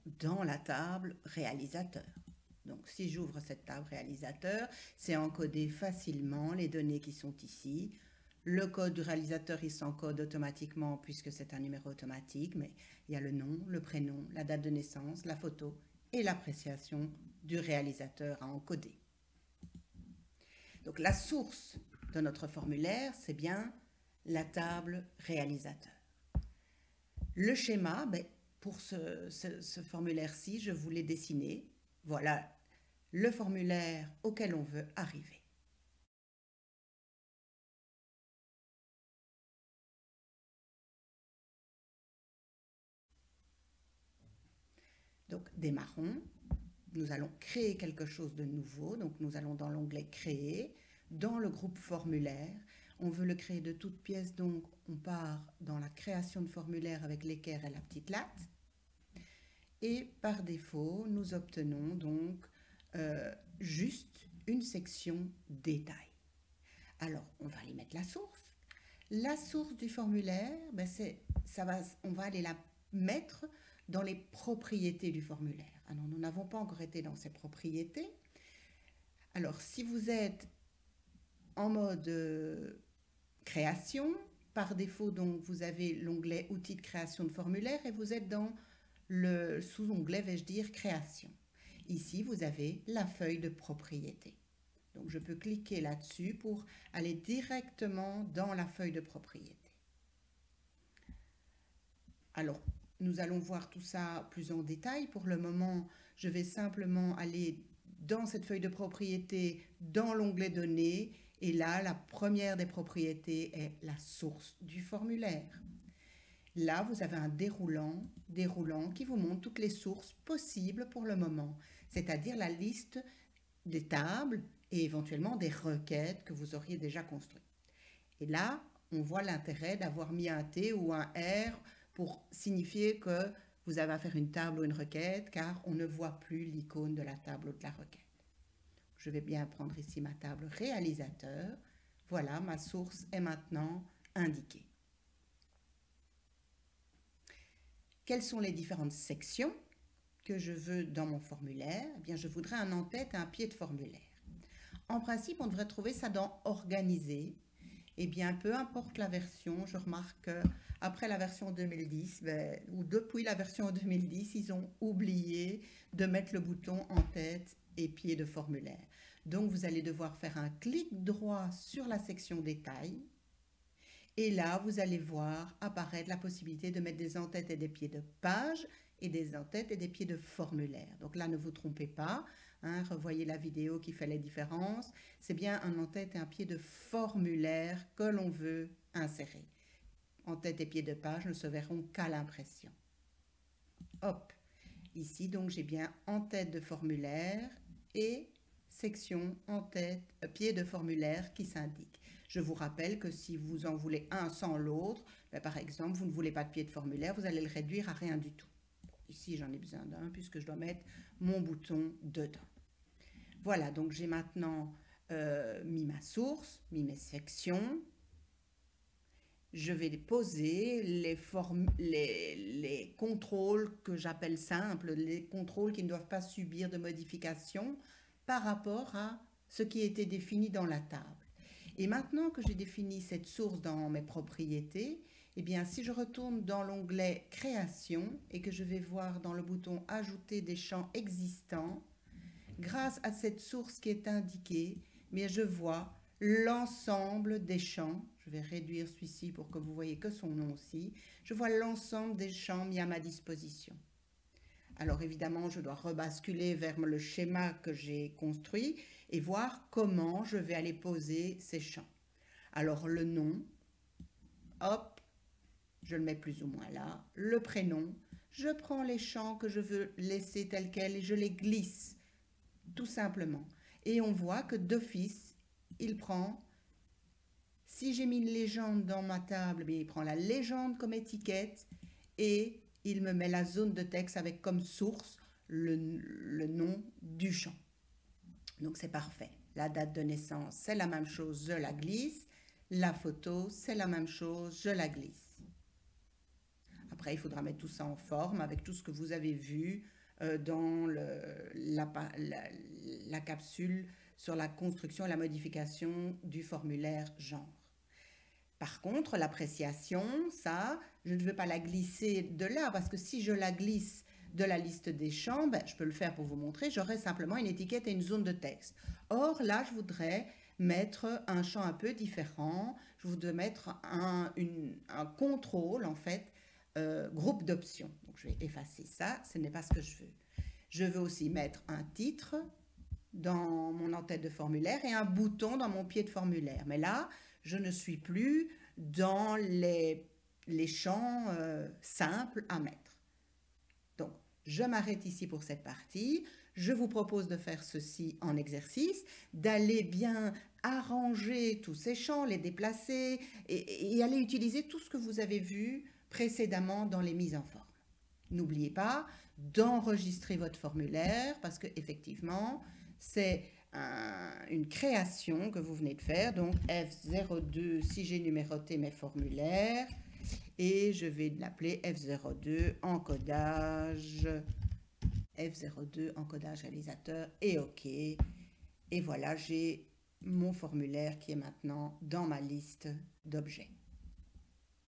dans la table réalisateur. Donc si j'ouvre cette table réalisateur, c'est encoder facilement les données qui sont ici. Le code du réalisateur, il s'encode automatiquement puisque c'est un numéro automatique, mais il y a le nom, le prénom, la date de naissance, la photo et l'appréciation du réalisateur à encoder. Donc la source de notre formulaire, c'est bien la table réalisateur. Le schéma, pour ce formulaire-ci, je vous l'ai dessiné. Voilà le formulaire auquel on veut arriver. Donc démarrons. Nous allons créer quelque chose de nouveau. Donc nous allons dans l'onglet Créer, dans le groupe Formulaire. On veut le créer de toutes pièces, donc on part dans la création de formulaire avec l'équerre et la petite latte. Et par défaut, nous obtenons donc juste une section détail. Alors, on va aller mettre la source. La source du formulaire, on va aller la mettre dans les propriétés du formulaire. Alors, nous n'avons pas encore été dans ces propriétés. Alors, si vous êtes en mode création, par défaut, donc, vous avez l'onglet outils de création de formulaire et vous êtes dans le sous-onglet, vais-je dire, création. Ici, vous avez la feuille de propriété. Donc, je peux cliquer là-dessus pour aller directement dans la feuille de propriété. Alors, nous allons voir tout ça plus en détail. Pour le moment, je vais simplement aller dans cette feuille de propriété, dans l'onglet données. Et là, la première des propriétés est la source du formulaire. Là, vous avez un déroulant qui vous montre toutes les sources possibles pour le moment, c'est-à-dire la liste des tables et éventuellement des requêtes que vous auriez déjà construites. Et là, on voit l'intérêt d'avoir mis un T ou un R pour signifier que vous avez à faire une table ou une requête, car on ne voit plus l'icône de la table ou de la requête. Je vais bien prendre ici ma table réalisateur. Voilà, ma source est maintenant indiquée. Quelles sont les différentes sections que je veux dans mon formulaire? Eh bien, je voudrais un en-tête et un pied de formulaire. En principe, on devrait trouver ça dans Organiser. Eh bien, peu importe la version, je remarque qu'après la version 2010, ou depuis la version 2010, ils ont oublié de mettre le bouton en-tête et pied de formulaire. Donc, vous allez devoir faire un clic droit sur la section Détails. Et là, vous allez voir apparaître la possibilité de mettre des en-têtes et des pieds de page et des en-têtes et des pieds de formulaire. Donc là, ne vous trompez pas, hein, revoyez la vidéo qui fait les différences. C'est bien un en-tête et un pied de formulaire que l'on veut insérer. En-tête et pieds de page ne se verront qu'à l'impression. Hop, ici, donc, j'ai bien en-tête de formulaire et section en-tête, pied de formulaire qui s'indique. Je vous rappelle que si vous en voulez un sans l'autre, par exemple, vous ne voulez pas de pied de formulaire, vous allez le réduire à rien du tout. Ici, j'en ai besoin d'un puisque je dois mettre mon bouton dedans. Voilà, donc j'ai maintenant mis ma source, mis mes sections. Je vais poser les contrôles que j'appelle simples, les contrôles qui ne doivent pas subir de modifications par rapport à ce qui a été défini dans la table. Et maintenant que j'ai défini cette source dans mes propriétés, eh bien, si je retourne dans l'onglet Création et que je vais voir dans le bouton Ajouter des champs existants, grâce à cette source qui est indiquée, mais je vois l'ensemble des champs. Je vais réduire celui-ci pour que vous voyez que son nom aussi. Je vois l'ensemble des champs mis à ma disposition. Alors évidemment, je dois rebasculer vers le schéma que j'ai construit et voir comment je vais aller poser ces champs. Alors le nom, hop, je le mets plus ou moins là. Le prénom, je prends les champs que je veux laisser tels quels et je les glisse, tout simplement. Et on voit que d'office, il prend, si j'ai mis une légende dans ma table, il prend la légende comme étiquette et il me met la zone de texte avec comme source le nom du champ. Donc c'est parfait. La date de naissance, c'est la même chose, je la glisse. La photo, c'est la même chose, je la glisse. Après, Après, il faudra mettre tout ça en forme avec tout ce que vous avez vu dans la capsule sur la construction et la modification du formulaire genre. Par contre, l'appréciation, ça, je ne veux pas la glisser de là, parce que si je la glisse de la liste des champs, ben, je peux le faire pour vous montrer, j'aurai simplement une étiquette et une zone de texte. Or, là, je voudrais mettre un champ un peu différent, je voudrais mettre un contrôle, en fait, groupe d'options. Donc, je vais effacer ça, ce n'est pas ce que je veux. Je veux aussi mettre un titre dans mon en-tête de formulaire et un bouton dans mon pied de formulaire. Mais là, je ne suis plus dans les champs simples à mettre. Donc, je m'arrête ici pour cette partie. Je vous propose de faire ceci en exercice, d'aller bien arranger tous ces champs, les déplacer et aller utiliser tout ce que vous avez vu précédemment dans les mises en forme. N'oubliez pas d'enregistrer votre formulaire parce qu'effectivement, c'est une création que vous venez de faire. Donc F02, si j'ai numéroté mes formulaires, et je vais l'appeler F02 encodage, F02 encodage réalisateur et OK. Et voilà, j'ai mon formulaire qui est maintenant dans ma liste d'objets.